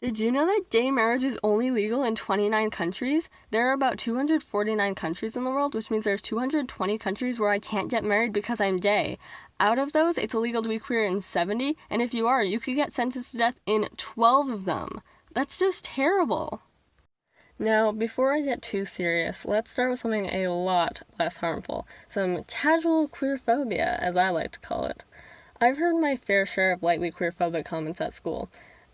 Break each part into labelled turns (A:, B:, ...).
A: Did you know that gay marriage is only legal in 29 countries? There are about 249 countries in the world, which means there's 220 countries where I can't get married because I'm gay. Out of those, it's illegal to be queer in 70, and if you are, you could get sentenced to death in 12 of them. That's just terrible. Now, before I get too serious, let's start with something a lot less harmful. Some casual queerphobia, as I like to call it. I've heard my fair share of lightly queerphobic comments at school,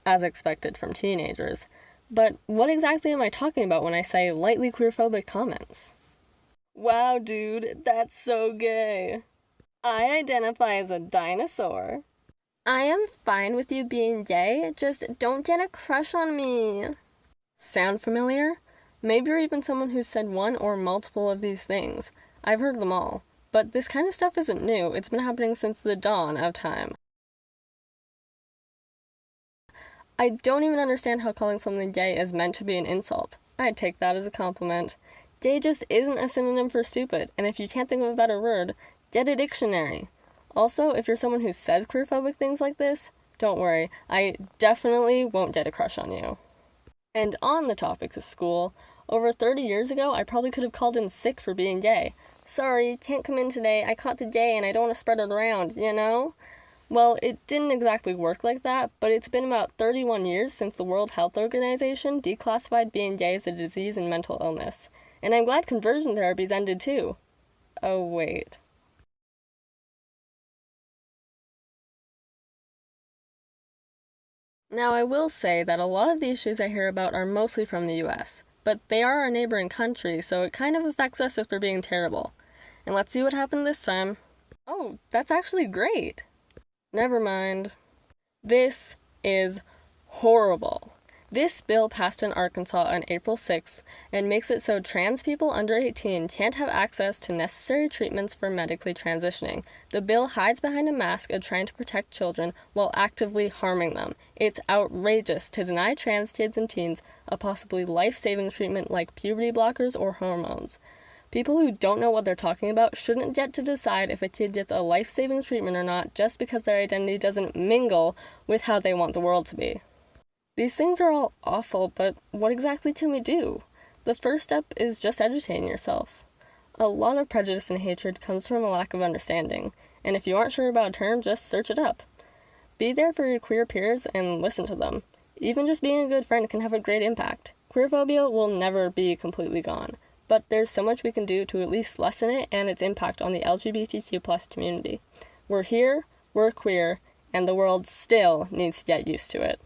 A: as expected from teenagers. But what exactly am I talking about when I say lightly queerphobic comments? Wow, dude, that's so gay. I identify as a dinosaur. I am fine with you being gay, just don't get a crush on me. Sound familiar? Maybe you're even someone who's said one or multiple of these things. I've heard them all. But this kind of stuff isn't new. It's been happening since the dawn of time. I don't even understand how calling something gay is meant to be an insult. I'd take that as a compliment. Gay just isn't a synonym for stupid, and if you can't think of a better word, get a dictionary. Also, if you're someone who says queerphobic things like this, don't worry, I definitely won't get a crush on you. And on the topic of school, over 30 years ago, I probably could have called in sick for being gay. Sorry, can't come in today, I caught the gay and I don't want to spread it around, you know? Well, it didn't exactly work like that, but it's been about 31 years since the World Health Organization declassified being gay as a disease and mental illness. And I'm glad conversion therapies ended too. Oh, wait. Now, I will say that a lot of the issues I hear about are mostly from the US, but they are our neighboring country, so it kind of affects us if they're being terrible. And let's see what happened this time. Oh, that's actually great. Never mind. This is horrible. This bill passed in Arkansas on April 6th and makes it so trans people under 18 can't have access to necessary treatments for medically transitioning. The bill hides behind a mask of trying to protect children while actively harming them. It's outrageous to deny trans kids and teens a possibly life-saving treatment like puberty blockers or hormones. People who don't know what they're talking about shouldn't get to decide if a kid gets a life-saving treatment or not just because their identity doesn't mingle with how they want the world to be. These things are all awful, but what exactly can we do? The first step is just educating yourself. A lot of prejudice and hatred comes from a lack of understanding, and if you aren't sure about a term, just search it up. Be there for your queer peers and listen to them. Even just being a good friend can have a great impact. Queerphobia will never be completely gone, but there's so much we can do to at least lessen it and its impact on the LGBTQ+ community. We're here, we're queer, and the world still needs to get used to it.